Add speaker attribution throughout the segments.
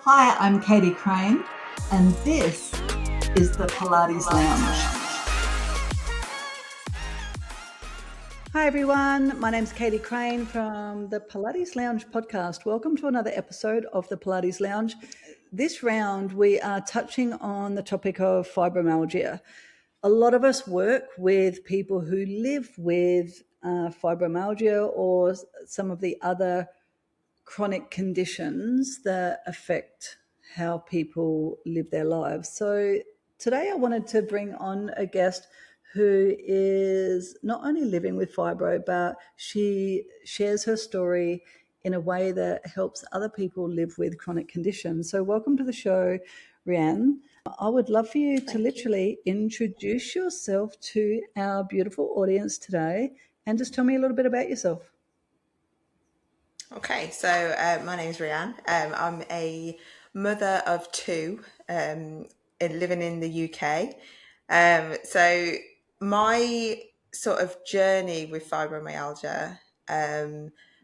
Speaker 1: Hi, I'm Katie Crane, and this is the Pilates Lounge. Hi, everyone. My name's Katie Crane from the Pilates Lounge podcast. Welcome to another episode of the Pilates Lounge. This round, we are touching on the topic of fibromyalgia. A lot of us work with people who live with fibromyalgia or some of the other chronic conditions that affect how people live their lives. So today I wanted to bring on a guest who is not only living with fibro, but she shares her story in a way that helps other people live with chronic conditions. So welcome to the show, Reanne. I would love for you to literally introduce yourself to our beautiful audience today and just tell me a little bit about yourself.
Speaker 2: Okay, so my name's Reanne. I'm a mother of two living in the UK. So my sort of journey with fibromyalgia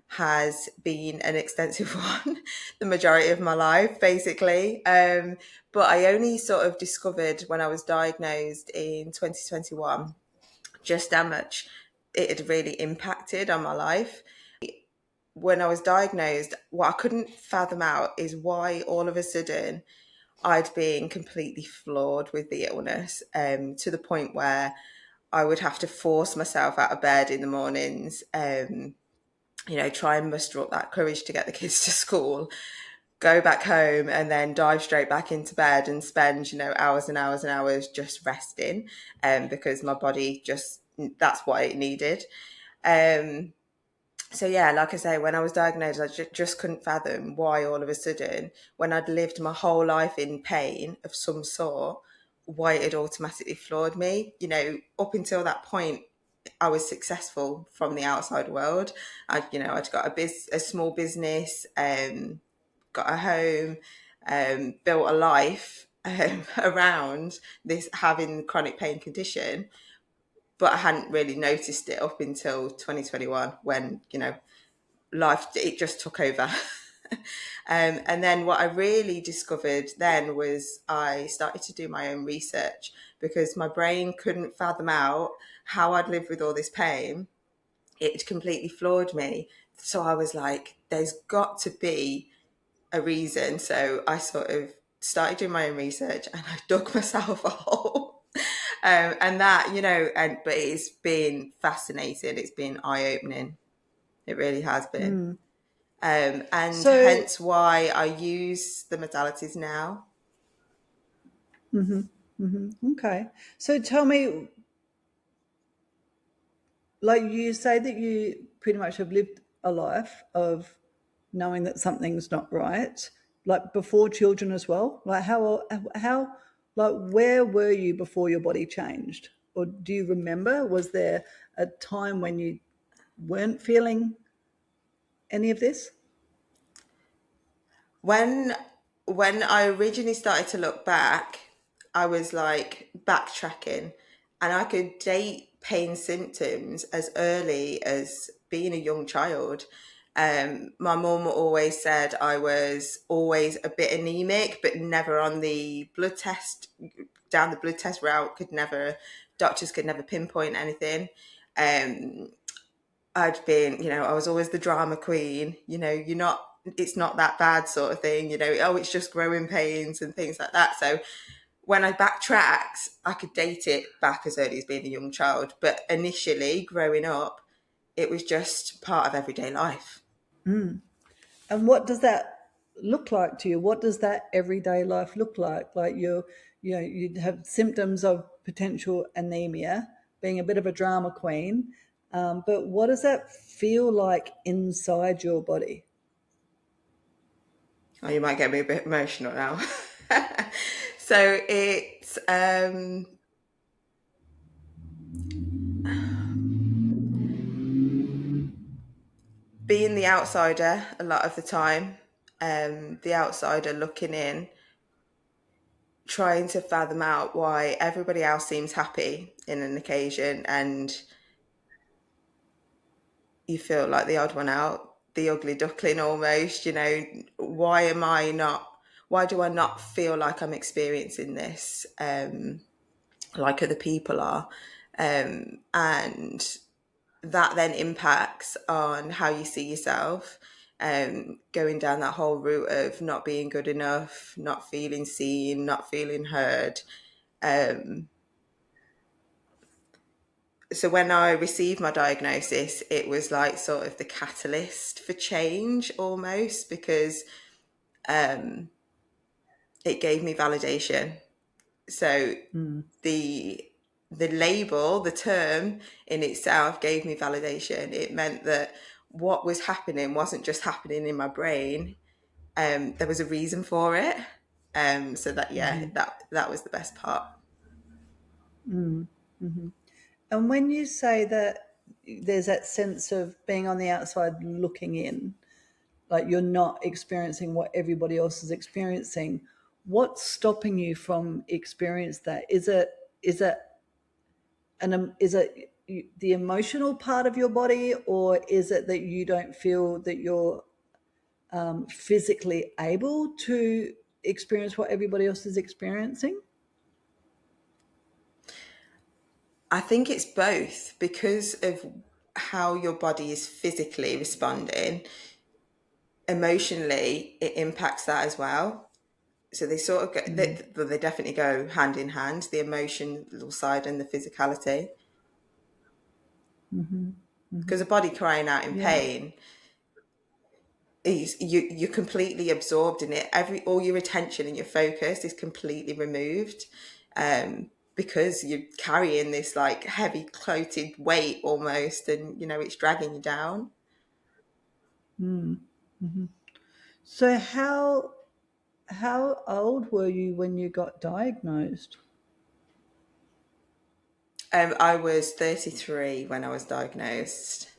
Speaker 2: has been an extensive one, the majority of my life, basically. But I only sort of discovered when I was diagnosed in 2021 just how much it had really impacted on my life. When I was diagnosed, what I couldn't fathom out is why all of a sudden I'd been completely floored with the illness, to the point where I would have to force myself out of bed in the mornings, try and muster up that courage to get the kids to school, go back home and then dive straight back into bed and spend, hours and hours and hours just resting, because my body that's what it needed. So yeah, like I say, when I was diagnosed, I just couldn't fathom why all of a sudden, when I'd lived my whole life in pain of some sort, why it had automatically floored me. Up until that point, I was successful from the outside world. I'd got a small business, got a home, built a life around this having chronic pain condition, but I hadn't really noticed it up until 2021 when, life, it just took over. And then what I really discovered then was I started to do my own research because my brain couldn't fathom out how I'd live with all this pain. It completely floored me. So I was like, there's got to be a reason. So I sort of started doing my own research and I dug myself a hole. And that, but it's been fascinating. It's been eye-opening. It really has been. And
Speaker 1: So,
Speaker 2: hence why I use the modalities now.
Speaker 1: okay. So tell me, like you say that you pretty much have lived a life of knowing that something's not right, like before children as well. Like like where were you before your body changed? Or do you remember, was there a time when you weren't feeling any of this?
Speaker 2: When when I originally started to look back, I was like backtracking and I could date pain symptoms as early as being a young child. My mum always said I was always a bit anemic, but never on the blood test, down the blood test route, doctors could never pinpoint anything. Um, I was always the drama queen, it's not that bad sort of thing, oh, it's just growing pains and things like that. So when I backtracked, I could date it back as early as being a young child. But initially, growing up, it was just part of everyday life.
Speaker 1: And what does that look like to you? What does that everyday life look like? Like you'd have symptoms of potential anemia, being a bit of a drama queen. But what does that feel like inside your body?
Speaker 2: Oh, you might get me a bit emotional now. So it's being the outsider a lot of the time, the outsider looking in, trying to fathom out why everybody else seems happy in an occasion and you feel like the odd one out, the ugly duckling almost, why am I not why do I not feel like I'm experiencing this like other people are? And that then impacts on how you see yourself, going down that whole route of not being good enough, not feeling seen, not feeling heard. So when I received my diagnosis, it was like sort of the catalyst for change almost, because it gave me validation. So the label, the term in itself gave me validation. It meant that what was happening wasn't just happening in my brain. There was a reason for it. So that, yeah, that was the best part.
Speaker 1: And when you say that there's that sense of being on the outside looking in, like you're not experiencing what everybody else is experiencing, what's stopping you from experience that? Is it the emotional part of your body, or is it that you don't feel that you're physically able to experience what everybody else is experiencing?
Speaker 2: I think it's both, because of how your body is physically responding. Emotionally, it impacts that as well. So they sort of go, they definitely go hand in hand, the emotional side and the physicality. Because a body crying out in
Speaker 1: Yeah.
Speaker 2: pain, you're completely absorbed in it. All your attention and your focus is completely removed, because you're carrying this like heavy coated weight almost, and it's dragging you down.
Speaker 1: So how old were you when you got diagnosed?
Speaker 2: I was 33 when I was diagnosed.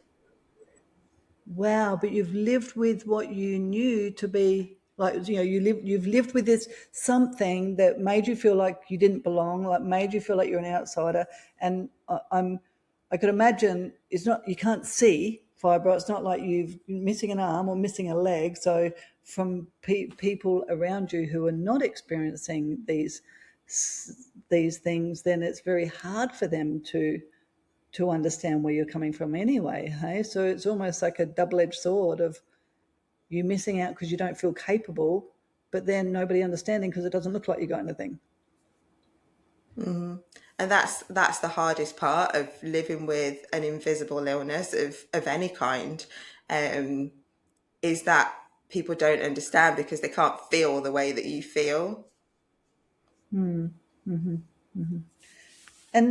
Speaker 1: Wow, but you've lived with what you knew to be like, you've lived with this something that made you feel like you didn't belong, like made you feel like you're an outsider. And I could imagine it's not, you can't see fibro. It's not like you've missing an arm or missing a leg. So from people around you who are not experiencing these things, then it's very hard for them to understand where you're coming from anyway. Hey, so it's almost like a double-edged sword of you missing out because you don't feel capable, but then nobody understanding because it doesn't look like you got anything.
Speaker 2: And that's the hardest part of living with an invisible illness of any kind, is that people don't understand because they can't feel the way that you feel.
Speaker 1: And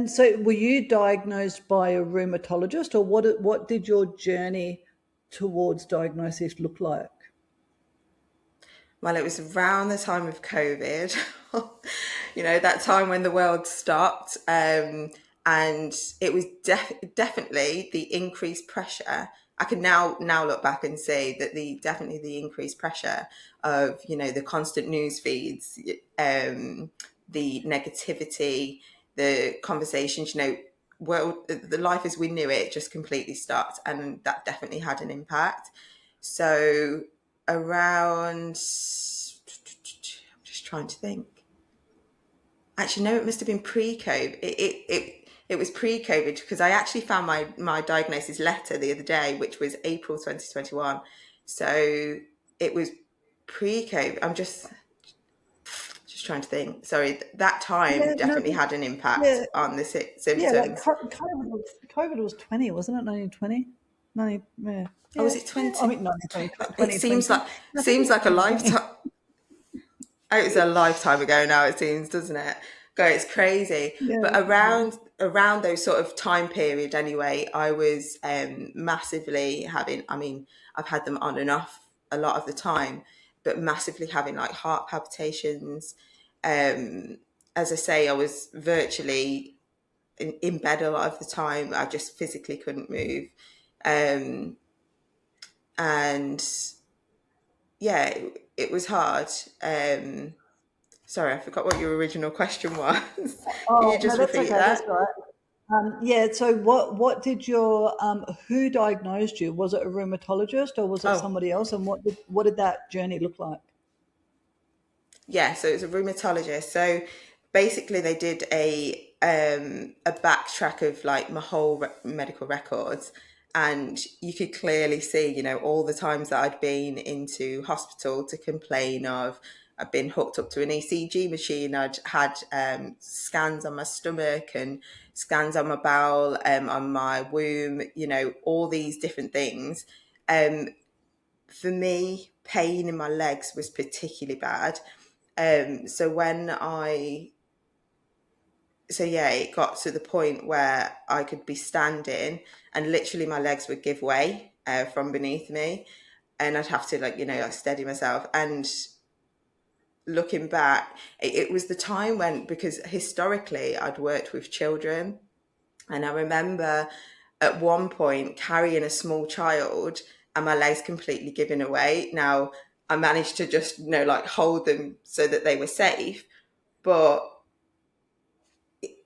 Speaker 1: so were you diagnosed by a rheumatologist, or what did your journey towards diagnosis look like?
Speaker 2: Well, it was around the time of COVID, that time when the world stopped. And it was definitely the increased pressure. I can now look back and say that definitely the increased pressure of, the constant news feeds, the negativity, the conversations, world, the life as we knew it just completely stopped. And that definitely had an impact. So around, I'm just trying to think. Actually, no, it must have been pre-COVID. It was pre-COVID, because I actually found my diagnosis letter the other day, which was April 2021. So it was pre-COVID. I'm just trying to think. Sorry, that time
Speaker 1: Yeah, no,
Speaker 2: definitely had an impact
Speaker 1: yeah,
Speaker 2: on the
Speaker 1: yeah. Like
Speaker 2: symptoms.
Speaker 1: COVID was 20, wasn't it? 1920, 90. Yeah,
Speaker 2: Oh, was
Speaker 1: yeah,
Speaker 2: it
Speaker 1: yeah. I
Speaker 2: 20?
Speaker 1: mean, 1920,
Speaker 2: It
Speaker 1: 2020. I think it
Speaker 2: seems
Speaker 1: was
Speaker 2: like a
Speaker 1: 2020.
Speaker 2: lifetime. It's a lifetime ago now, it seems, doesn't it? Go, it's crazy.
Speaker 1: Yeah.
Speaker 2: But around those sort of time period anyway, I was massively having, I mean, I've had them on and off a lot of the time, but massively having like heart palpitations. As I say, I was virtually in bed a lot of the time. I just physically couldn't move. And yeah, it was hard. Sorry, I forgot what your original question was. Can you
Speaker 1: Oh, no,
Speaker 2: just
Speaker 1: that's
Speaker 2: repeat
Speaker 1: okay. That's
Speaker 2: that?
Speaker 1: all right. Yeah. So, what did your who diagnosed you? Was it a rheumatologist or was it
Speaker 2: Oh,
Speaker 1: somebody else? And what did that journey look like?
Speaker 2: Yeah, so it's a rheumatologist. So basically, they did a backtrack of like my whole medical records, and you could clearly see, all the times that I'd been into hospital to complain of. I've been hooked up to an ECG machine. I'd had scans on my stomach and scans on my bowel, on my womb. All these different things. Um, for me, pain in my legs was particularly bad. So when yeah, it got to the point where I could be standing and literally my legs would give way from beneath me, and I'd have to like steady myself. And looking back, it was the time when, because historically I'd worked with children, and I remember at one point carrying a small child and my legs completely giving away. Now I managed to just like hold them so that they were safe, but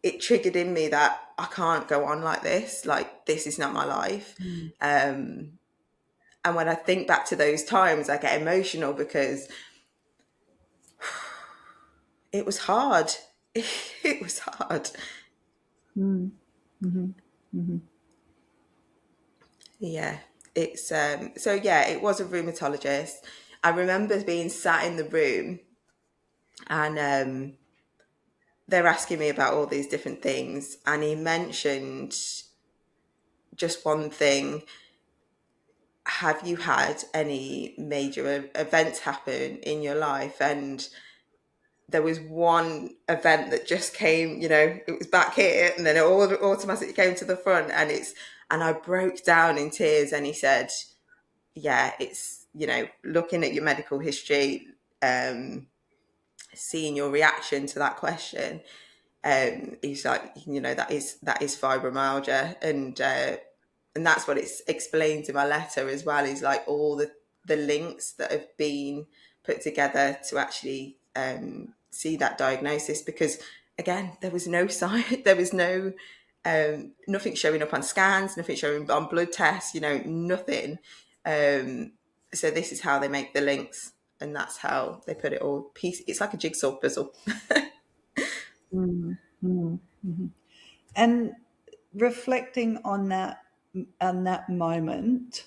Speaker 2: it triggered in me that I can't go on like this. Like, this is not my life. And when I think back to those times, I get emotional because it was hard. It was hard. Yeah. It's so yeah, it was a rheumatologist. I remember being sat in the room, and they're asking me about all these different things, and he mentioned just one thing. Have you had any major events happen in your life? And there was one event that just came, it was back here, and then it all automatically came to the front, and I broke down in tears. And he said, yeah, it's, looking at your medical history, seeing your reaction to that question, he's like, that is fibromyalgia. And that's what it's explained in my letter as well, is like all the links that have been put together to actually see that diagnosis. Because again, there was no sign, there was no nothing showing up on scans, nothing showing on blood tests, nothing. So this is how they make the links, and that's how they put it all piece. It's like a jigsaw puzzle.
Speaker 1: And reflecting on that moment,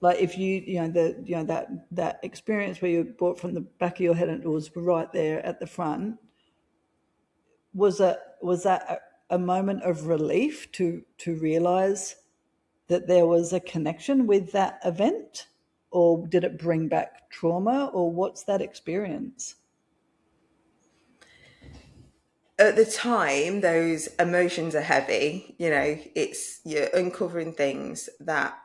Speaker 1: like if that experience where you brought from the back of your head and it was right there at the front, was that a moment of relief to realize that there was a connection with that event, or did it bring back trauma, or what's that experience?
Speaker 2: At the time, those emotions are heavy. You're uncovering things that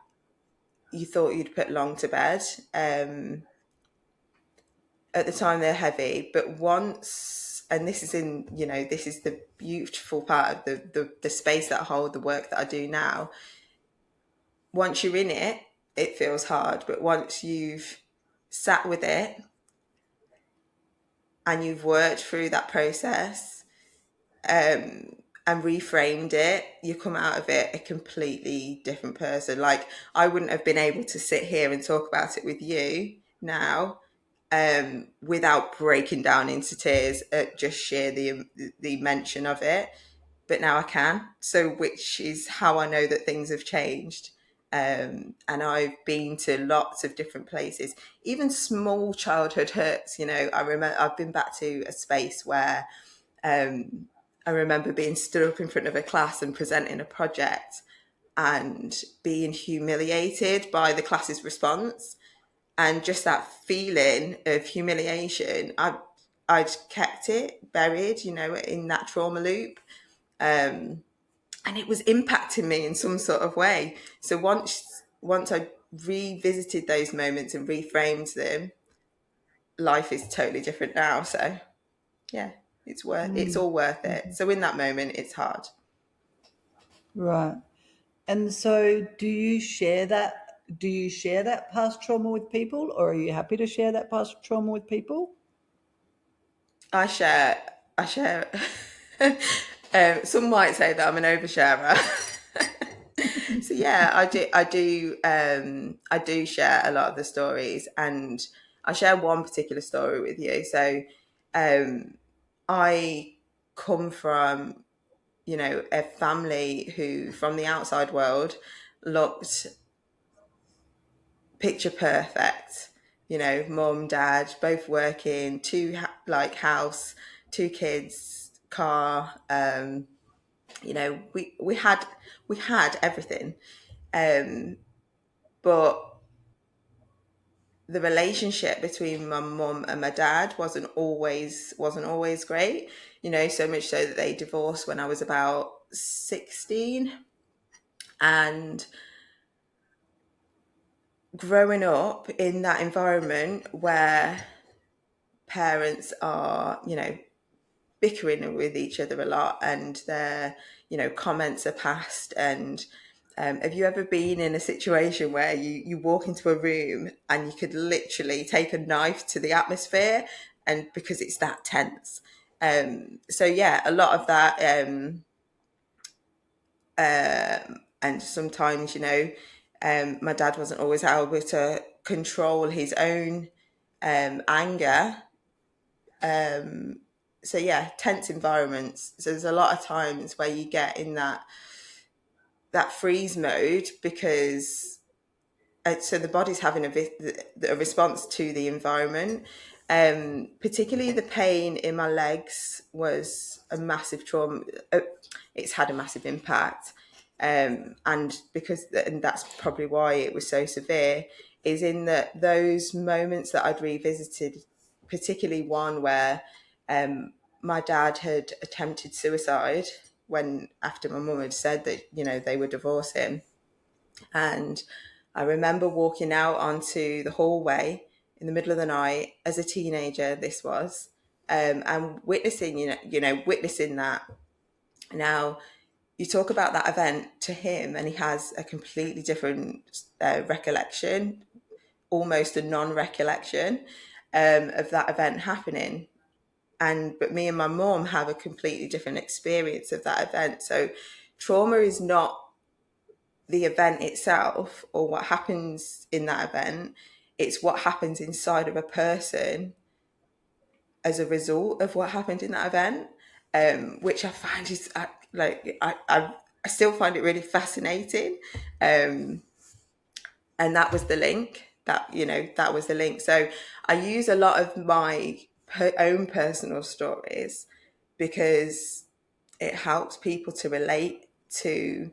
Speaker 2: you thought you'd put long to bed. At the time, they're heavy, but once, and this is the beautiful part of the space that I hold, the work that I do now. Once you're in it, it feels hard, but once you've sat with it and you've worked through that process, and reframed it, you come out of it a completely different person. Like, I wouldn't have been able to sit here and talk about it with you now, without breaking down into tears at just sheer the mention of it. But now I can. So, which is how I know that things have changed. And I've been to lots of different places, even small childhood hurts. I remember I've been back to a space where I remember being stood up in front of a class and presenting a project and being humiliated by the class's response. And just that feeling of humiliation, I'd kept it buried, in that trauma loop. And it was impacting me in some sort of way. So once I revisited those moments and reframed them, life is totally different now. So yeah, it's all worth it. So in that moment, it's hard.
Speaker 1: Right. And so do you share that past trauma with people, or are you happy to share that past trauma with people?
Speaker 2: I share. Some might say that I'm an oversharer. So yeah, I do share a lot of the stories, and I'll share one particular story with you. So I come from, a family who from the outside world looked picture perfect. Mum, dad, both working, like house, two kids, car. We had everything, but the relationship between my mum and my dad wasn't always great. So much so that they divorced when I was about 16. And growing up in that environment where parents are, bickering with each other a lot, and their, comments are passed. And have you ever been in a situation where you walk into a room and you could literally take a knife to the atmosphere, and because it's that tense? So yeah, a lot of that. And sometimes, my dad wasn't always able to control his own anger. So yeah, tense environments. So there's a lot of times where you get in that freeze mode, because so the body's having a response to the environment. Particularly the pain in my legs was a massive trauma. It's had a massive impact. And that's probably why it was so severe, is in that those moments that I'd revisited, particularly one where my dad had attempted suicide when after my mum had said that they were divorcing. And I remember walking out onto the hallway in the middle of the night as a teenager. This was, and witnessing, witnessing that. Now, you talk about that event to him, and he has a completely different recollection, almost a non-recollection of that event happening. But me and my mum have a completely different experience of that event. So trauma is not the event itself or what happens in that event. It's what happens inside of a person as a result of what happened in that event, which I find is I still find it really fascinating. And that was the link. That was the link. So I use a lot of my own personal stories because it helps people to relate to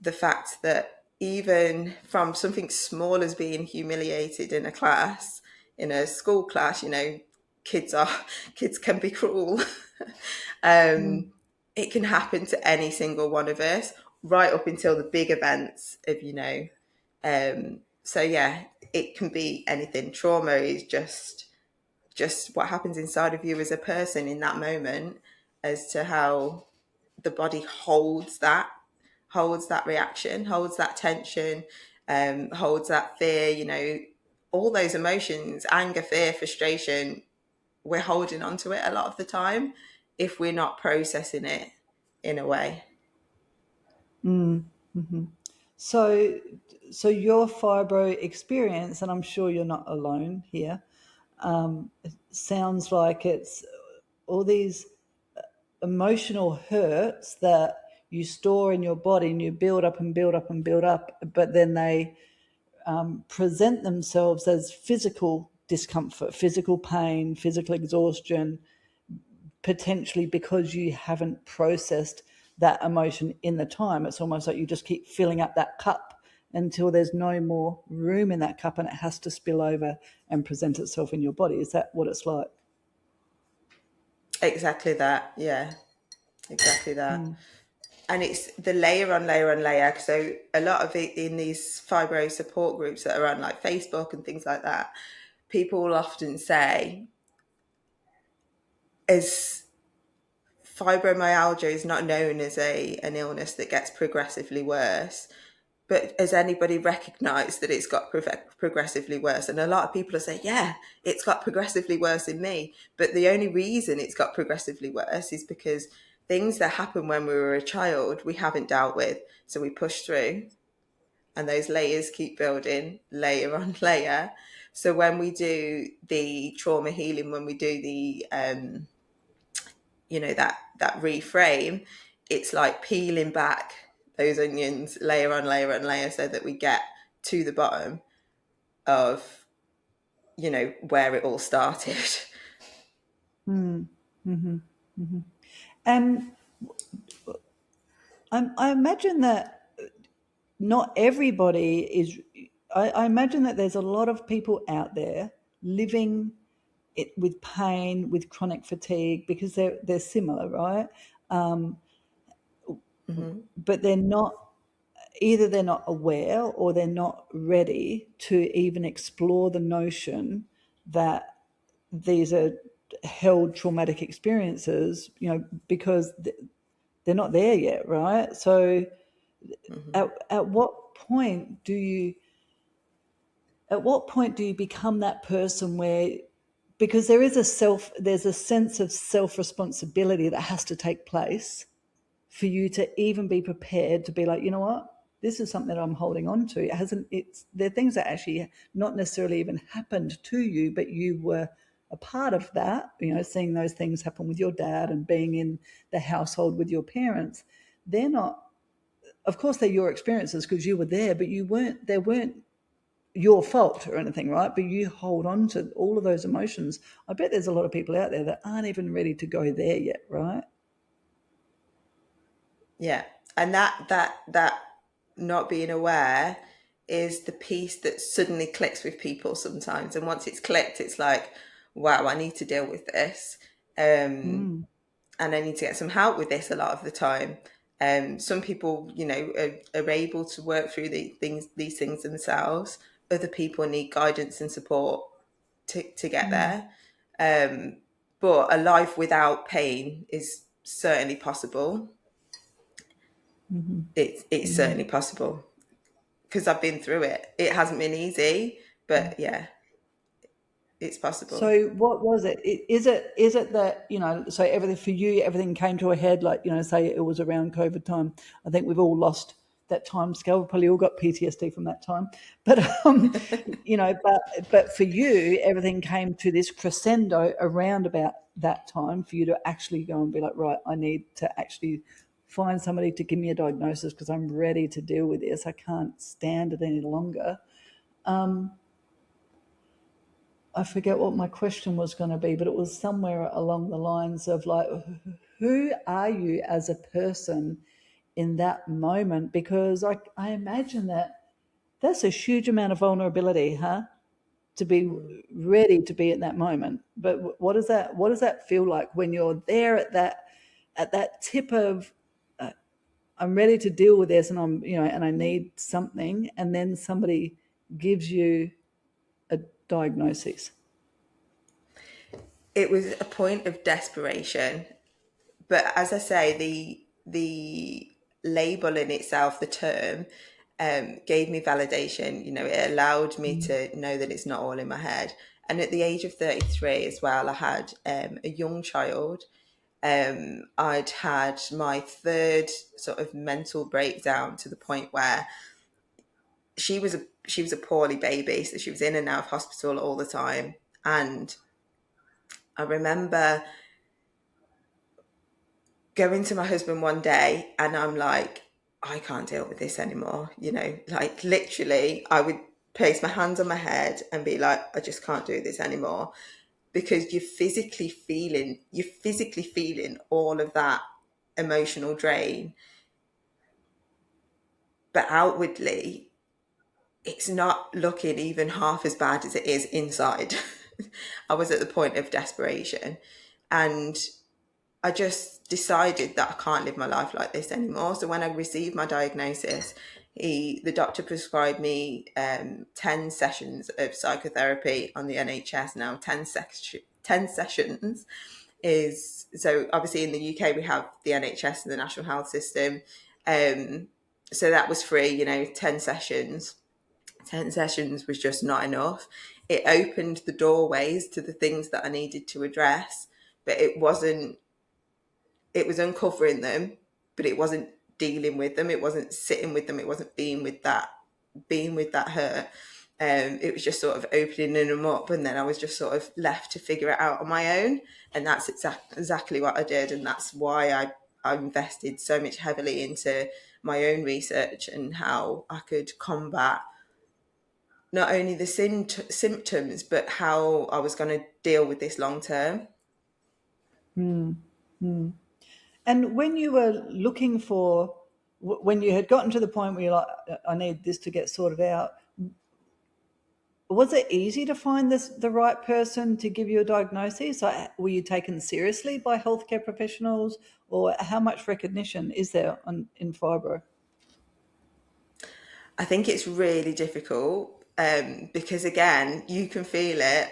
Speaker 2: the fact that even from something small as being humiliated in a class, in a school class, kids can be cruel. It can happen to any single one of us, right up until the big events of, so yeah, it can be anything. Trauma is just what happens inside of you as a person in that moment, as to how the body holds that reaction, holds that tension, holds that fear, all those emotions, anger, fear, frustration. We're holding on to it a lot of the time if we're not processing it in a way.
Speaker 1: So, your fibro experience, and I'm sure you're not alone here, it sounds like it's all these emotional hurts that you store in your body, and you build up and build up and build up, but then they present themselves as physical discomfort, physical pain, physical exhaustion, potentially because you haven't processed that emotion in the time. It's almost like you just keep filling up that cup until there's no more room in that cup, and it has to spill over and present itself in your body. Is that what it's like?
Speaker 2: Exactly that. Yeah, exactly that. And it's the layer on layer on layer. So a lot of it in these fibro support groups that are on like Facebook and things like that, people will often say, as fibromyalgia is not known as an illness that gets progressively worse, but has anybody recognised that it's got progressively worse? And a lot of people are saying, yeah, it's got progressively worse in me. But the only reason it's got progressively worse is because things that happened when we were a child we haven't dealt with, so we push through. and those layers keep building layer on layer. So when we do the trauma healing, when we do the that reframe, it's like peeling back those onions layer on layer on layer, so that we get to the bottom of where it all started.
Speaker 1: And I imagine that not everybody is. I imagine that there's a lot of people out there living it with pain, with chronic fatigue, because they're similar, right? But they're not, either they're not aware or they're not ready to even explore the notion that these are held traumatic experiences, because they're not there yet, right? So at what point do you become that person where, because there's a sense of self-responsibility that has to take place for you to even be prepared to be like, you know what, this is something that I'm holding on to. There are things that actually not necessarily even happened to you, but you were a part of that, seeing those things happen with your dad and being in the household with your parents. They're not, of course they're your experiences because you were there, but they weren't your fault or anything, right? But you hold on to all of those emotions. I bet there's a lot of people out there that aren't even ready to go there yet, right?
Speaker 2: Yeah. And that not being aware is the piece that suddenly clicks with people sometimes. And once it's clicked, it's like, wow, I need to deal with this. And I need to get some help with this a lot of the time. Some people, are able to work through these things themselves. Other people need guidance and support to get there. But a life without pain is certainly possible. It's certainly possible because I've been through it. It hasn't been easy, but yeah, it's possible.
Speaker 1: So what was it? Is it that, so everything for you, everything came to a head, like, say it was around COVID time. I think we've all lost that time scale. We've probably all got PTSD from that time. But, but for you, everything came to this crescendo around about that time for you to actually go and be like, right, I need to actually find somebody to give me a diagnosis because I'm ready to deal with this. I can't stand it any longer. I forget what my question was going to be, but it was somewhere along the lines of like, who are you as a person in that moment? Because I imagine that's a huge amount of vulnerability, huh? To be ready to be at that moment. But what does that feel like when you're there at that tip of, I'm ready to deal with this, and and I need something, and then somebody gives you a diagnosis?
Speaker 2: It was a point of desperation, but as I say, the label in itself, the term, gave me validation. It allowed me to know that it's not all in my head. And at the age of 33 as well, I had a young child. I'd had my third sort of mental breakdown to the point where she was a poorly baby, so she was in and out of hospital all the time. And I remember going to my husband one day and I'm like, I can't deal with this anymore. Like literally I would place my hands on my head and be like, I just can't do this anymore, because you're physically feeling all of that emotional drain, but outwardly it's not looking even half as bad as it is inside. I was at the point of desperation, and I just decided that I can't live my life like this anymore. So when I received my diagnosis, the doctor prescribed me 10 sessions of psychotherapy on the NHS. Now, 10 sessions is, so obviously in the UK we have the NHS and the National Health System. So that was free, 10 sessions. 10 sessions was just not enough. It opened the doorways to the things that I needed to address, but it was uncovering them, but it wasn't dealing with them. It wasn't sitting with them. It wasn't being with that being with that hurt. It was just sort of opening them up, and then I was just sort of left to figure it out on my own. And that's exactly what I did, and that's why I invested so much heavily into my own research and how I could combat not only the symptoms, but how I was going to deal with this long term.
Speaker 1: And when you were looking for, when you had gotten to the point where you're like, I need this to get sorted out, was it easy to find the right person to give you a diagnosis? Like, were you taken seriously by healthcare professionals, or how much recognition is there in fibro?
Speaker 2: I think it's really difficult because, again, you can feel it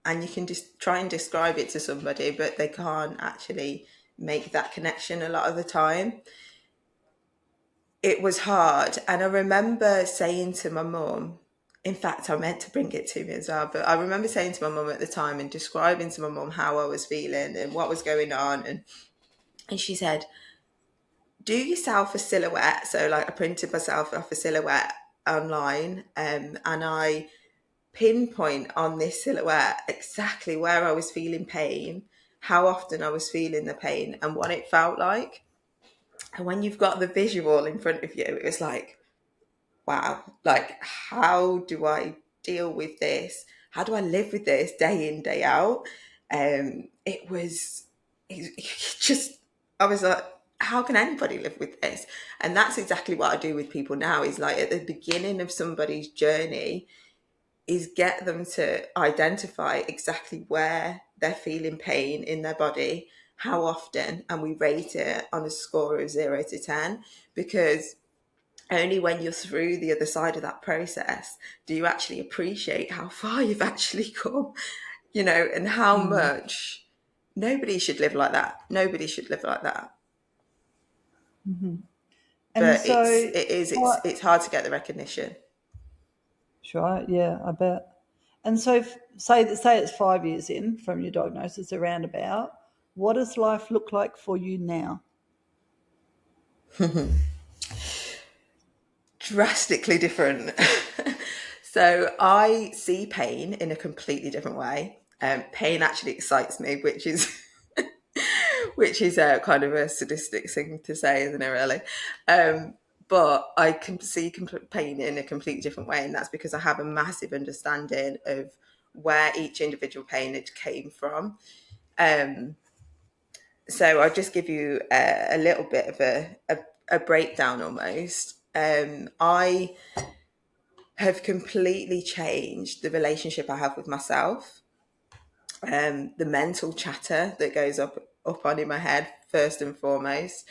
Speaker 2: and you can just try and describe it to somebody, but they can't actually make that connection a lot of the time. It was hard. And I remember saying to my mum, in fact, I meant to bring it to me as well, but I remember saying to my mum at the time and describing to my mum how I was feeling and what was going on. And she said, do yourself a silhouette. So, like, I printed myself off a silhouette online, and I pinpoint on this silhouette exactly where I was feeling pain, how often I was feeling the pain, and what it felt like. And when you've got the visual in front of you, it was like, wow, like, how do I deal with this? How do I live with this day in, day out? It just, I was like, how can anybody live with this? And that's exactly what I do with people now, is like at the beginning of somebody's journey, is get them to identify exactly where they're feeling pain in their body, how often, and we rate it on a score of 0 to 10, because only when you're through the other side of that process do you actually appreciate how far you've actually come, and how much. Nobody should live like that. Nobody should live like that.
Speaker 1: And
Speaker 2: But
Speaker 1: so,
Speaker 2: it's hard to get the recognition.
Speaker 1: sure, yeah, I bet. And so, say it's 5 years in from your diagnosis, around about. What does life look like for you now?
Speaker 2: Drastically different. So I see pain in a completely different way. Pain actually excites me, which is which is kind of a sadistic thing to say, isn't it, really? But I can see pain in a completely different way, and that's because I have a massive understanding of where each individual pain it came from. So I'll just give you a little bit of a breakdown almost. I have completely changed the relationship I have with myself. The mental chatter that goes up on in my head, first and foremost.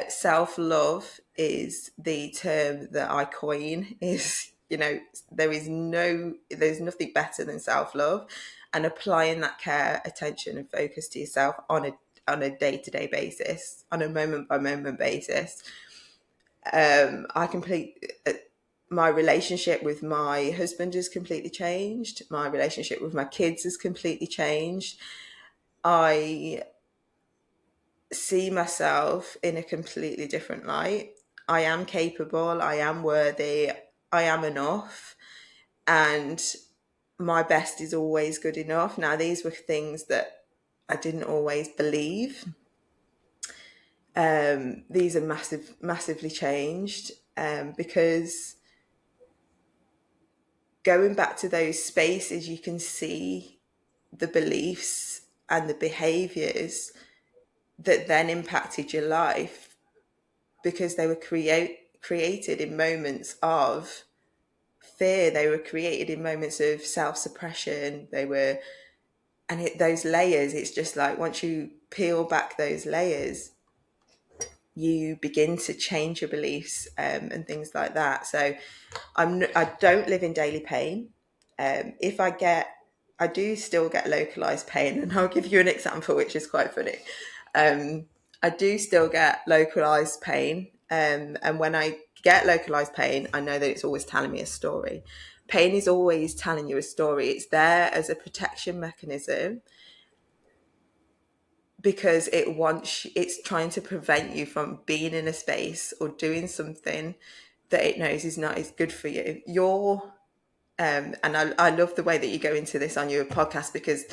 Speaker 2: Self-love is the term that I coin. Is, there's nothing better than self-love, and applying that care, attention, and focus to yourself on a day-to-day basis, on a moment-by-moment basis. My relationship with my husband has completely changed. My relationship with my kids has completely changed. I see myself in a completely different light. I am capable, I am worthy, I am enough, and my best is always good enough. Now, these were things that I didn't always believe. These are massively changed, because going back to those spaces, you can see the beliefs and the behaviors that then impacted your life, because they were created in moments of fear. They were created in moments of self-suppression. Those layers, it's just like, once you peel back those layers, you begin to change your beliefs, and things like that. So I don't live in daily pain. I do still get localized pain, and I'll give you an example, which is quite funny. I do still get localized pain, and when I get localized pain, I know that it's always telling me a story. Pain is always telling you a story. It's there as a protection mechanism, because it's trying to prevent you from being in a space or doing something that it knows is not as good for you. And I love the way that you go into this on your podcast, because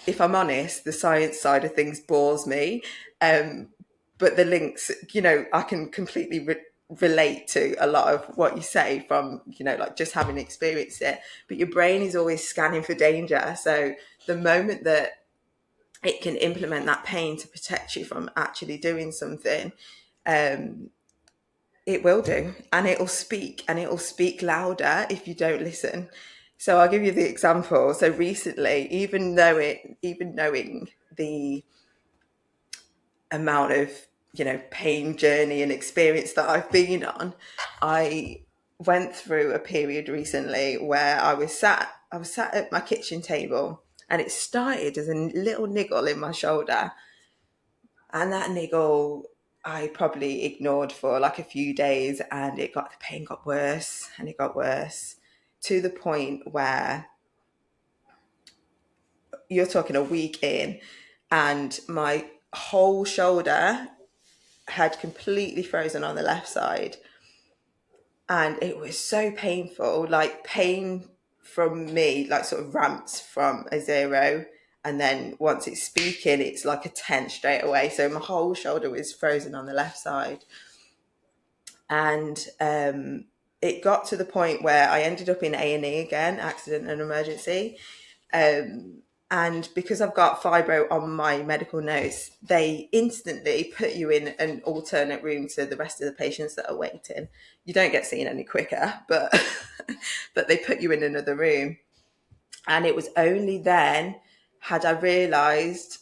Speaker 2: if I'm honest, the science side of things bores me. But the links, I can completely relate to a lot of what you say from, like just having experienced it. But your brain is always scanning for danger. So the moment that it can implement that pain to protect you from actually doing something, it will do, and it'll speak louder if you don't listen. So I'll give you the example. So recently, even knowing the amount of pain journey and experience that I've been on, I went through a period recently where I was sat at my kitchen table, and it started as a little niggle in my shoulder, and that niggle I probably ignored for like a few days, and the pain got worse and it got worse, to the point where you're talking a week in, and my whole shoulder had completely frozen on the left side. And it was so painful, like pain from me, like sort of ramps from a 0. And then once it's speaking, it's like a 10 straight away. So my whole shoulder was frozen on the left side. And it got to the point where I ended up in A&E again, accident and emergency. And because I've got fibro on my medical notes, they instantly put you in an alternate room to the rest of the patients that are waiting. You don't get seen any quicker, but but they put you in another room. And it was only then had I realised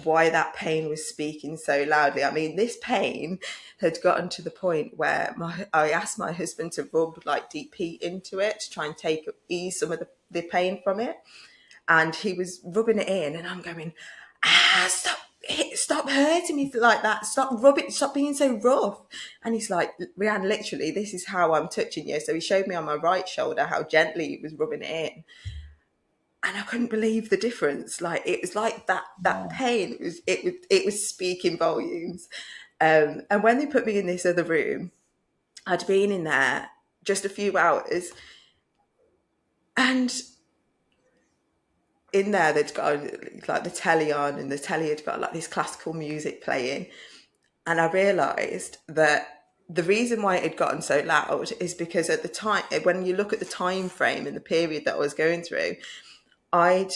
Speaker 2: why that pain was speaking so loudly. I mean, this pain had gotten to the point where I asked my husband to rub like deep heat into it to try and ease some of the pain from it. And he was rubbing it in, and I'm going, stop hurting me like that. Stop rubbing, stop being so rough. And he's like, Reanne, literally, this is how I'm touching you. So he showed me on my right shoulder how gently he was rubbing it in. And I couldn't believe the difference. Like, it was like that pain, it was speaking volumes. And when they put me in this other room, I'd been in there just a few hours, and in there they'd got like the telly on, and the telly had got like this classical music playing. And I realised that the reason why it had gotten so loud is because at the time, when you look at the time frame and the period that I was going through, I'd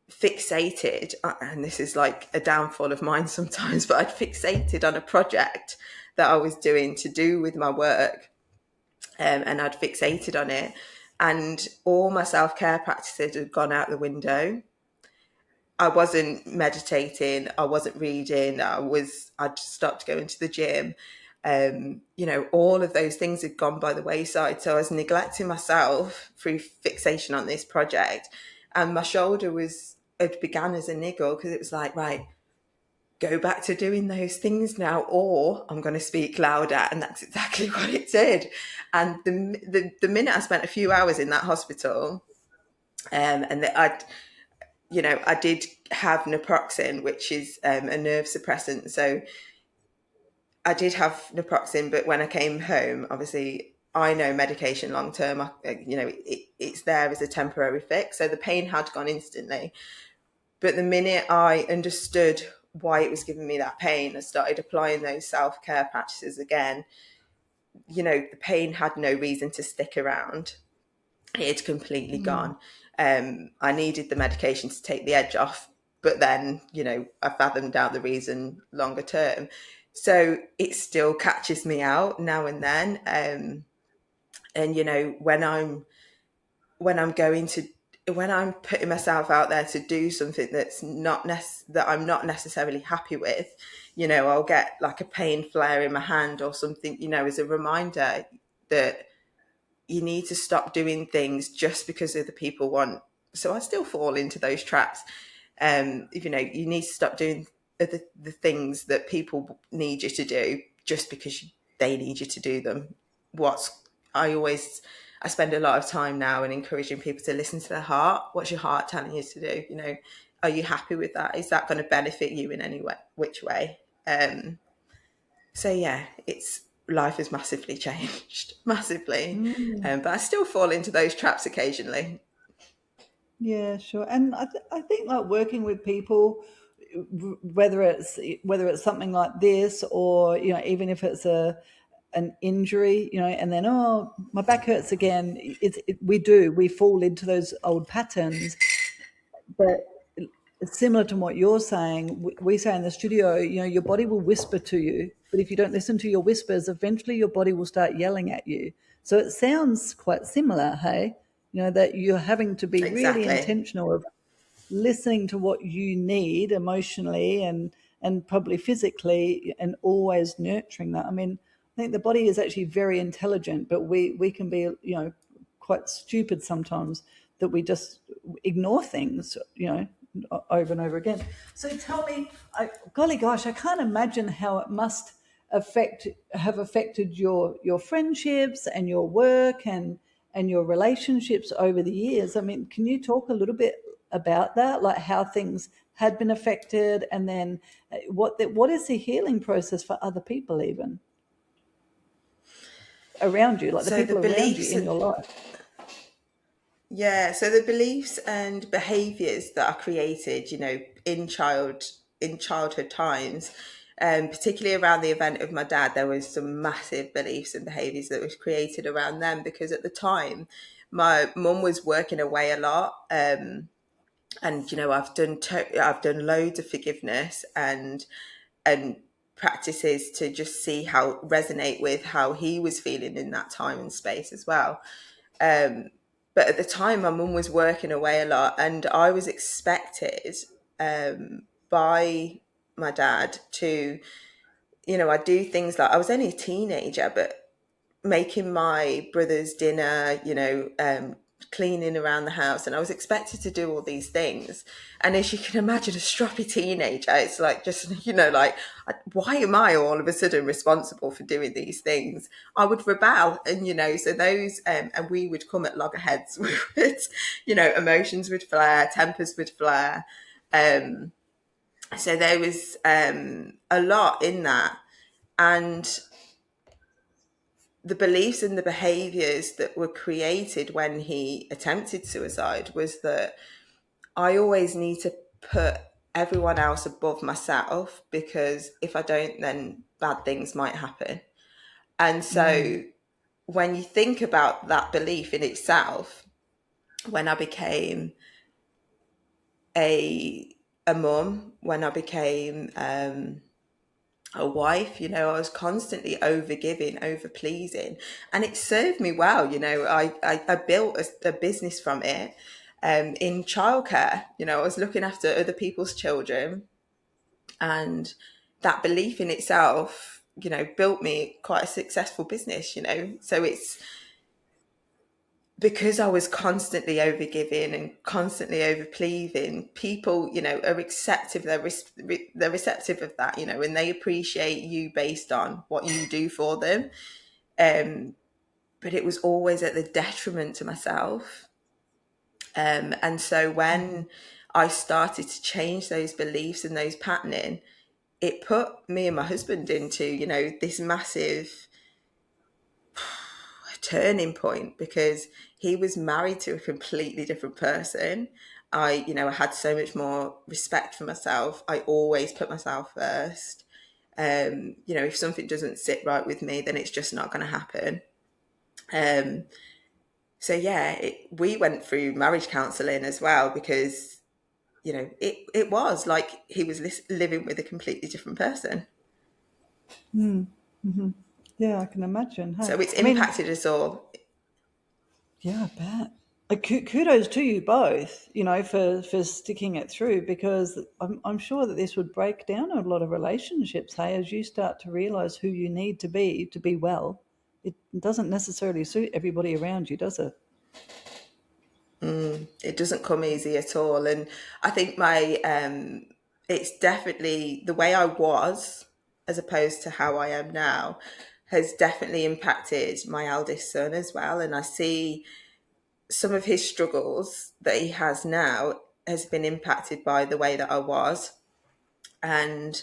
Speaker 2: fixated, and this is like a downfall of mine sometimes, but I'd fixated on a project that I was doing to do with my work, and I'd fixated on it, and all my self-care practices had gone out the window. I wasn't meditating, I wasn't reading, I'd stopped going to the gym. All of those things had gone by the wayside. So I was neglecting myself through fixation on this project. And my shoulder it began as a niggle, because it was like, right, go back to doing those things now, or I'm going to speak louder. And that's exactly what it did. And the minute I spent a few hours in that hospital, and I did have naproxen, which is a nerve suppressant. So I did have naproxen, but when I came home, obviously I know medication long term, it's there as a temporary fix. So the pain had gone instantly. But the minute I understood why it was giving me that pain, I started applying those self-care practices again. The pain had no reason to stick around. It had completely gone. I needed the medication to take the edge off, but then, I fathomed out the reason longer term. So it still catches me out now and then. And, when I'm putting myself out there to do something that's that I'm not necessarily happy with, I'll get like a pain flare in my hand or something, as a reminder that you need to stop doing things just because other people want. So I still fall into those traps. You need to stop doing the things that people need you to do just because they need you to do them. I spend a lot of time now in encouraging people to listen to their heart. What's your heart telling you to do? Are you happy with that? Is that going to benefit you in any way, which way? So yeah, life has massively changed, massively.
Speaker 1: Mm.
Speaker 2: But I still fall into those traps occasionally.
Speaker 1: Yeah, sure. And I think like working with people, whether it's something like this, or even if it's an injury, and then, oh, my back hurts again. We fall into those old patterns. But similar to what you're saying, we say in the studio, your body will whisper to you, but if you don't listen to your whispers, eventually your body will start yelling at you. So it sounds quite similar, hey? That you're having to be really
Speaker 2: Exactly.
Speaker 1: intentional of listening to what you need emotionally and probably physically, and always nurturing that. I mean, I think the body is actually very intelligent, but we can be, quite stupid sometimes, that we just ignore things, over and over again. So tell me, golly gosh, I can't imagine how it must have affected your friendships and your work and your relationships over the years. I mean, can you talk a little bit about that, like how things had been affected, and then what is the healing process for other people, even around you, like the
Speaker 2: So the
Speaker 1: people around you
Speaker 2: beliefs,
Speaker 1: in your life?
Speaker 2: yeah, so the beliefs and behaviours that are created, in childhood times, particularly around the event of my dad, there was some massive beliefs and behaviours that was created around them, because at the time, my mum was working away a lot, and I've done loads of forgiveness and practices to just see how resonate with how he was feeling in that time and space as well. But at the time, my mum was working away a lot, and I was expected by my dad to, I do things like, I was only a teenager, but making my brother's dinner, cleaning around the house, and I was expected to do all these things. And as you can imagine, a stroppy teenager, it's like, just, why am I all of a sudden responsible for doing these things? I would rebel, and so those, and we would come at loggerheads with, emotions would flare, tempers would flare. So there was a lot in that. And the beliefs and the behaviors that were created when he attempted suicide was that I always need to put everyone else above myself, because if I don't, then bad things might happen. And
Speaker 1: Mm.
Speaker 2: so when you think about that belief in itself, when I became a mum, when I became a wife, I was constantly over giving, over pleasing, and it served me well. I built a business from it, in childcare. I was looking after other people's children, and that belief in itself, built me quite a successful business. So it's because I was constantly over giving and constantly over pleasing, people, are receptive. They're receptive of that, and they appreciate you based on what you do for them. But it was always at the detriment to myself. And so when I started to change those beliefs and those patterning, it put me and my husband into, this massive turning point, because he was married to a completely different person. I had so much more respect for myself. I always put myself first. If something doesn't sit right with me, then it's just not going to happen. Um, so yeah, we went through marriage counselling as well, because it was like he was living with a completely different person.
Speaker 1: Yeah, I can imagine. Hey,
Speaker 2: So it's
Speaker 1: I mean,
Speaker 2: impacted us all.
Speaker 1: yeah, I bet. Kudos to you both, for sticking it through, because I'm sure that this would break down a lot of relationships. Hey, as you start to realize who you need to be well, it doesn't necessarily suit everybody around you, does it?
Speaker 2: It doesn't come easy at all. And I think it's definitely the way I was as opposed to how I am now has definitely impacted my eldest son as well. And I see some of his struggles that he has now has been impacted by the way that I was. And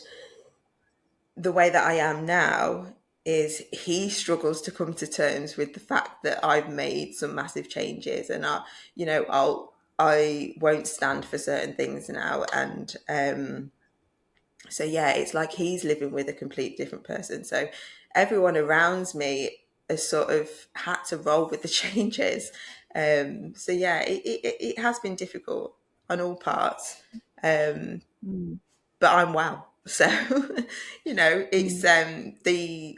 Speaker 2: the way that I am now is he struggles to come to terms with the fact that I've made some massive changes, and I won't stand for certain things now. And so yeah, it's like he's living with a complete different person. So everyone around me has sort of had to roll with the changes. So yeah, it has been difficult on all parts. But I'm well. So, it's the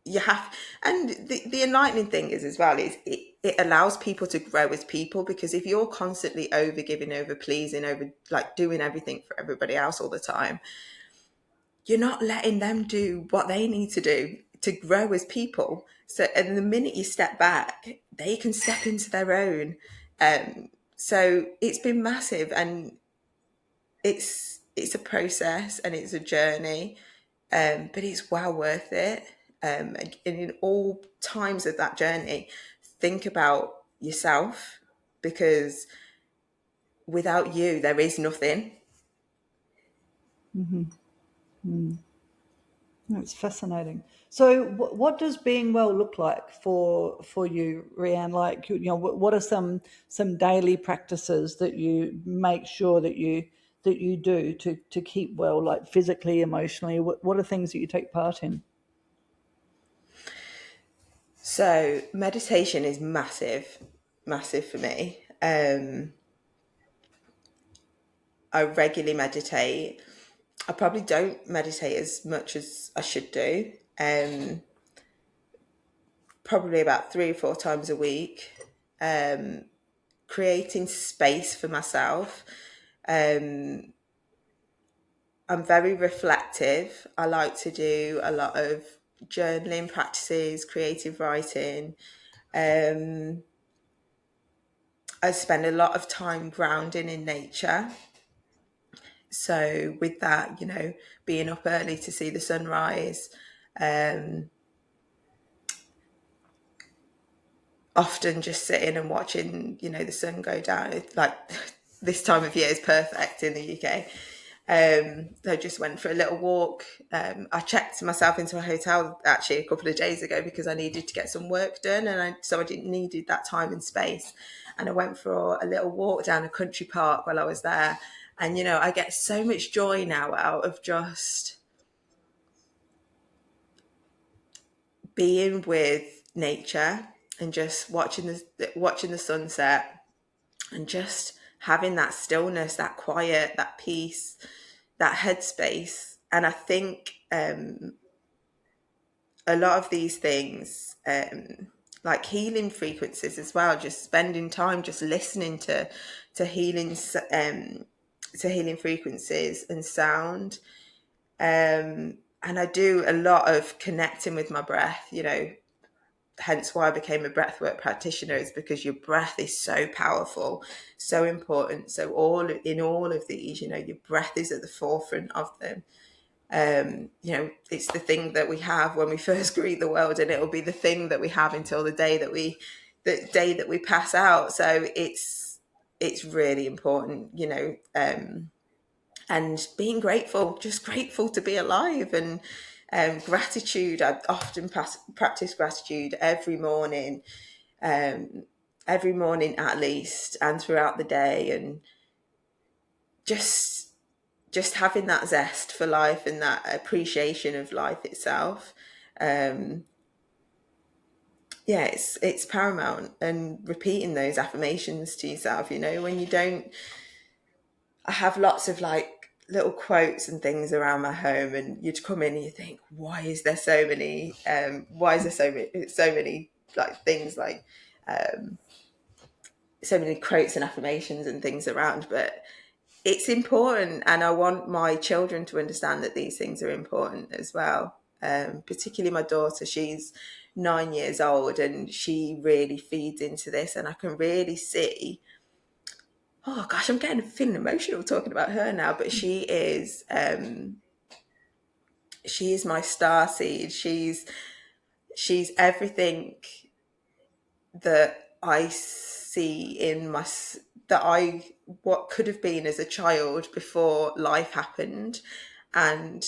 Speaker 2: you have, and the enlightening thing is as well is it allows people to grow as people, because if you're constantly over giving, over pleasing, over like doing everything for everybody else all the time, you're not letting them do what they need to do to grow as people. So, and the minute you step back, they can step into their own. So it's been massive, and it's a process and it's a journey, but it's well worth it. And in all times of that journey, think about yourself, because without you, there is nothing.
Speaker 1: It's fascinating. So, what does being well look like for you, Rianne? Like, what are some daily practices that you make sure that you do to keep well, like physically, emotionally? What are things that you take part in?
Speaker 2: So meditation is massive, massive for me. I regularly meditate. I probably don't meditate as much as I should do. Probably about 3 or 4 times a week. Creating space for myself. I'm very reflective. I like to do a lot of journaling practices, creative writing. I spend a lot of time grounding in nature. So with that, being up early to see the sunrise, often just sitting and watching, the sun go down. It's like this time of year is perfect in the UK. I just went for a little walk. I checked myself into a hotel actually a couple of days ago because I needed to get some work done, and so I didn't needed that time and space. And I went for a little walk down a country park while I was there. And I get so much joy now out of just being with nature and just watching the sunset, and just having that stillness, that quiet, that peace, that headspace. And I think a lot of these things, like healing frequencies as well, just spending time just listening to healing to healing frequencies and sound. And I do a lot of connecting with my breath, hence why I became a breathwork practitioner, is because your breath is so powerful, so important. So all of these, your breath is at the forefront of them. It's the thing that we have when we first greet the world, and it'll be the thing that we have until the day that we pass out. So it's really important, and being grateful, just grateful to be alive. And gratitude, I often practice gratitude every morning at least, and throughout the day. And just having that zest for life and that appreciation of life itself. Yeah, it's paramount. And repeating those affirmations to yourself, when you don't. I have lots of like little quotes and things around my home, and you'd come in and you think, why is there so many like things like so many quotes and affirmations and things around. But it's important, and I want my children to understand that these things are important as well. Particularly my daughter, she's 9 years old, and she really feeds into this, and I can really see. Oh gosh, I'm getting feeling emotional talking about her now, but she is my star seed. She's everything that I see in my that I what could have been as a child before life happened. And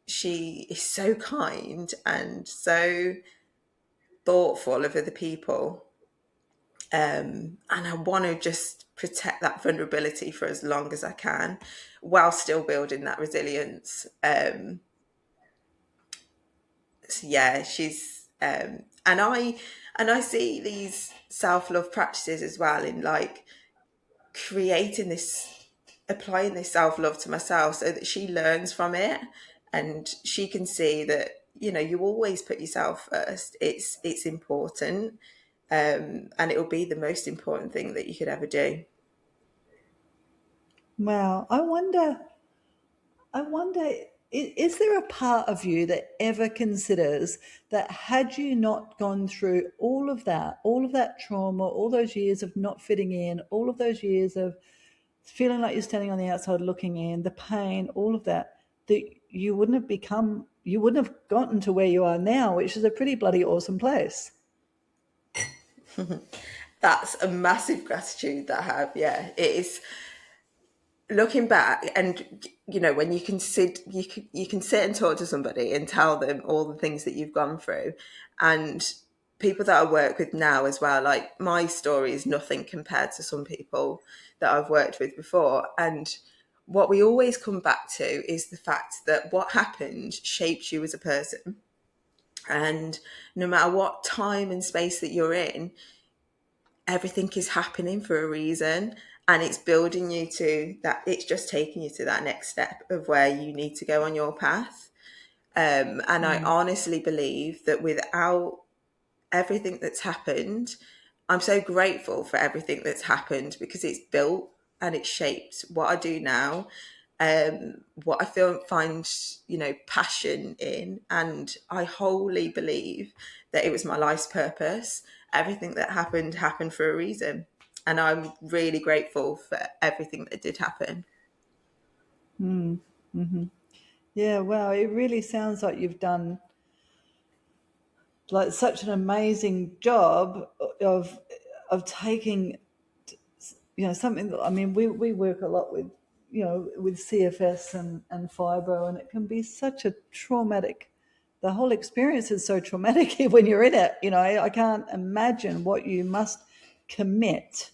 Speaker 2: she is so kind and so thoughtful of other people. And I want to just protect that vulnerability for as long as I can while still building that resilience. So yeah, she's and I see these self-love practices as well in like creating this, applying this self-love to myself so that she learns from it and she can see that, you know, you always put yourself first. It's important, and it will be the most important thing that you could ever do.
Speaker 1: Wow. I wonder, is there a part of you that ever considers that had you not gone through all of that trauma, all those years of not fitting in, all of those years of feeling like you're standing on the outside looking in, the pain, all of that, that you wouldn't have gotten to where you are now, which is a pretty bloody awesome place.
Speaker 2: That's a massive gratitude that I have. Yeah, it is. Looking back, and you know, when you can sit and talk to somebody and tell them all the things that you've gone through, and people that I work with now as well, like my story is nothing compared to some people that I've worked with before. And what we always come back to is the fact that what happened shaped you as a person. And no matter what time and space that you're in, everything is happening for a reason, and it's building you to that, it's just taking you to that next step of where you need to go on your path. And I honestly believe that without everything that's happened, I'm so grateful for everything that's happened because it's built and it's shaped what I do now, what I find, you know, passion in, and I wholly believe that it was my life's purpose. Everything that happened for a reason, and I'm really grateful for everything that did happen.
Speaker 1: Yeah, wow. It really sounds like you've done like such an amazing job of taking, you know, something that, I mean, we work a lot with, you know, with CFS and fibro, and it can be such a traumatic, the whole experience is so traumatic when you're in it. You know, I can't imagine what you must commit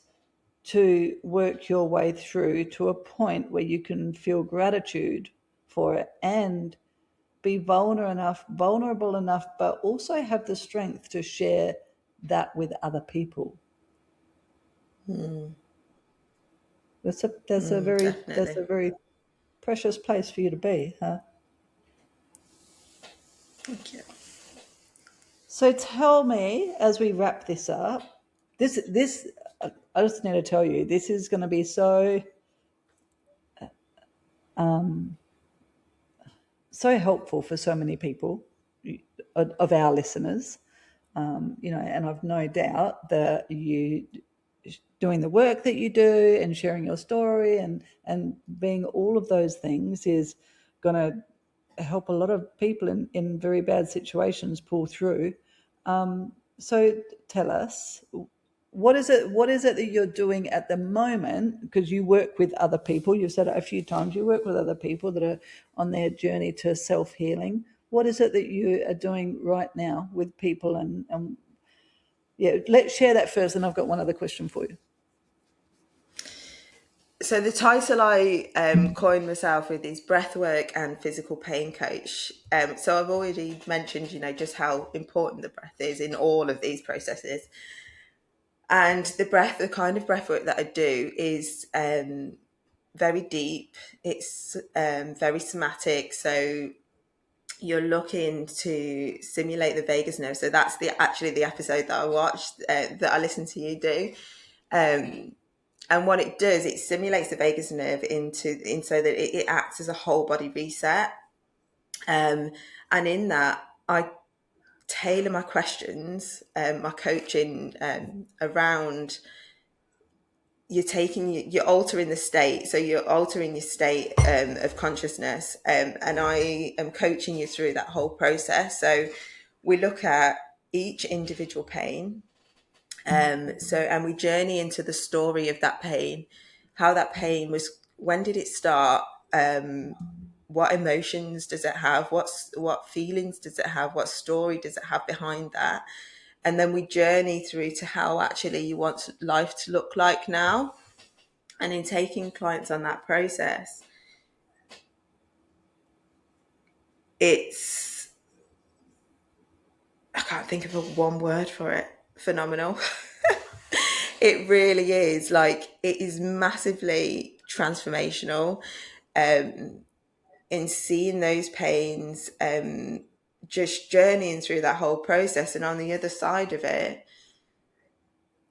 Speaker 1: to work your way through to a point where you can feel gratitude for it and be vulnerable enough, but also have the strength to share that with other people. That's
Speaker 2: Definitely.
Speaker 1: a very precious place for you to be, huh?
Speaker 2: Thank you.
Speaker 1: So tell me, as we wrap this up, this I just need to tell you, this is going to be so so helpful for so many people of our listeners. You know, and I've no doubt that you doing the work that you do and sharing your story and being all of those things is going to help a lot of people in very bad situations pull through. So tell us, what is it that you're doing at the moment, because you work with other people, you've said it a few times, you work with other people that are on their journey to self-healing. What is it that you are doing right now with people, and yeah, let's share that first, and I've got one other question for you.
Speaker 2: So the title I coined myself with is breathwork and physical pain coach. So I've already mentioned, you know, just how important the breath is in all of these processes. And the kind of breathwork that I do is very deep. It's very somatic. So you're looking to stimulate the vagus nerve. So that's actually the episode that I watched, that I listened to you do. And what it does, it stimulates the vagus nerve in so that it acts as a whole body reset. And in that, I tailor my questions, my coaching, around you're altering the state. So you're altering your state of consciousness. And I am coaching you through that whole process. So we look at each individual pain. And we journey into the story of that pain, how that pain was, when did it start? what emotions does it have? What feelings does it have? What story does it have behind that? And then we journey through to how actually you want life to look like now. And in taking clients on that process, it's, I can't think of one word for it, phenomenal. It really is. Like, it is massively transformational, in seeing those pains, just journeying through that whole process. And on the other side of it,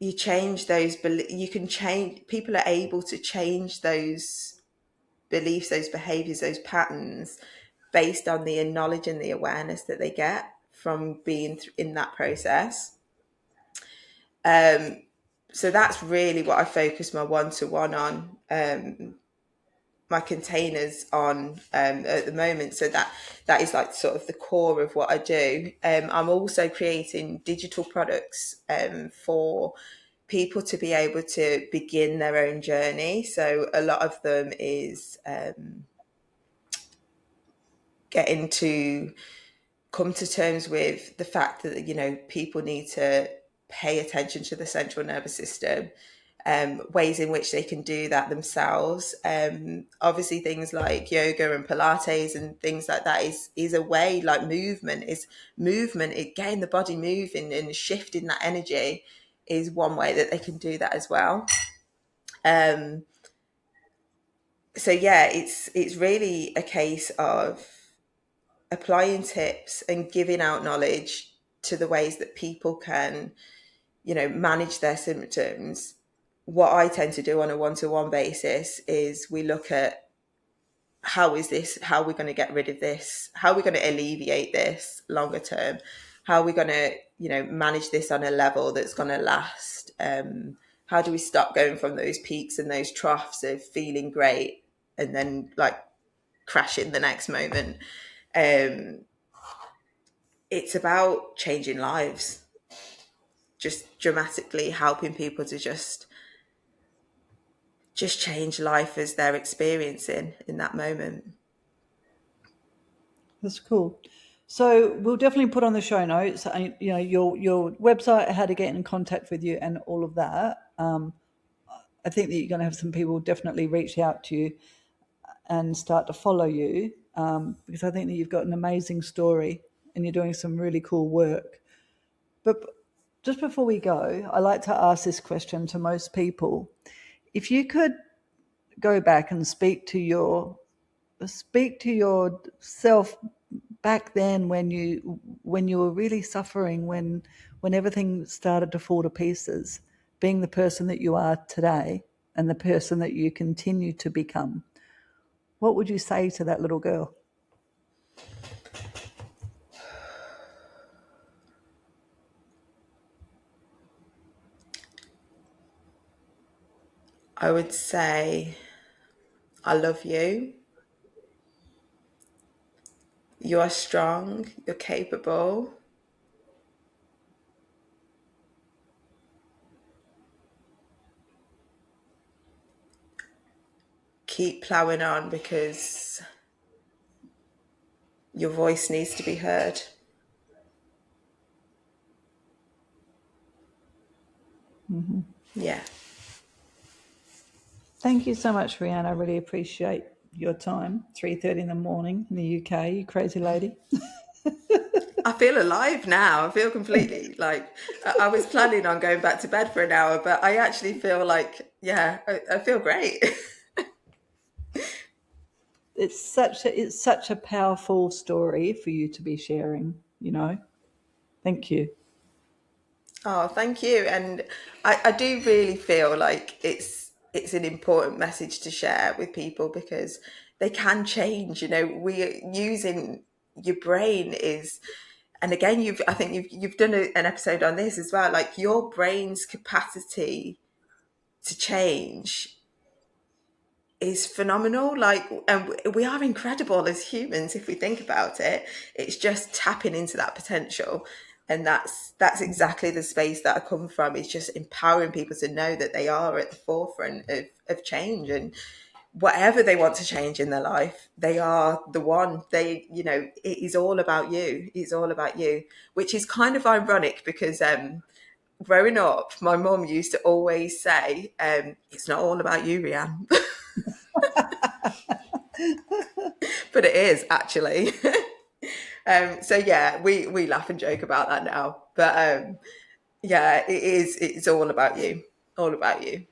Speaker 2: you change those, you can change, people are able to change those beliefs, those behaviors, those patterns based on the knowledge and the awareness that they get from being in that process. So that's really what I focus my one-to-one on, my containers on, at the moment. So that is like sort of the core of what I do. I'm also creating digital products, for people to be able to begin their own journey. So a lot of them is, getting to come to terms with the fact that, you know, people need to pay attention to the central nervous system, ways in which they can do that themselves. Obviously things like yoga and Pilates and things like that is a way. Like movement, it getting the body moving and shifting that energy is one way that they can do that as well. So yeah, it's really a case of applying tips and giving out knowledge to the ways that people can, you know, manage their symptoms. What I tend to do on a one-to-one basis is we look at how are we going to get rid of this? How are we going to alleviate this longer term? How are we going to, you know, manage this on a level that's going to last? How do we stop going from those peaks and those troughs of feeling great and then like crashing the next moment? It's about changing lives, just dramatically helping people to just change life as they're experiencing in that moment.
Speaker 1: That's cool. So we'll definitely put on the show notes, you know, your website, how to get in contact with you, and all of that. I think that you're going to have some people definitely reach out to you and start to follow you, because I think that you've got an amazing story and you're doing some really cool work. But just before we go, I like to ask this question to most people. If you could go back and speak to yourself back then when you were really suffering, when everything started to fall to pieces, being the person that you are today and the person that you continue to become, what would you say to that little girl?
Speaker 2: I would say, I love you. You are strong. You're capable. Keep ploughing on because your voice needs to be heard. Mm-hmm. Yeah.
Speaker 1: Thank you so much, Reanne. I really appreciate your time. 3:30 in the morning in the UK, you crazy lady.
Speaker 2: I feel alive now. I feel completely like I was planning on going back to bed for an hour, but I actually feel like, yeah, I feel great.
Speaker 1: It's such a powerful story for you to be sharing, you know. Thank you.
Speaker 2: Oh, thank you. And I do really feel like it's an important message to share with people because they can change. You know, we using your brain is, and again, I think you've done an episode on this as well. Like your brain's capacity to change is phenomenal. Like, and we are incredible as humans if we think about it. It's just tapping into that potential, and that's exactly the space that I come from. It's just empowering people to know that they are at the forefront of change, and whatever they want to change in their life, they are the one. They, it is all about you. It's all about you, which is kind of ironic because growing up, my mum used to always say, it's not all about you, Reanne. But it is, actually. So yeah, we laugh and joke about that now. But yeah, it's all about you. All about you.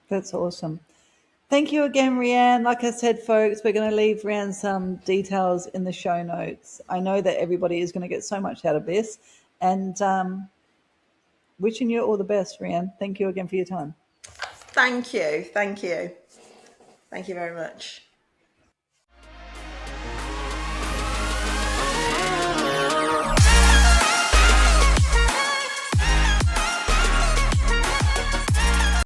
Speaker 1: That's awesome. Thank you again, Reanne. Like I said, folks, we're going to leave Reanne some details in the show notes. I know that everybody is going to get so much out of this, and wishing you all the best, Reanne. Thank you again for your time.
Speaker 2: Thank you. Thank you. Thank you very much.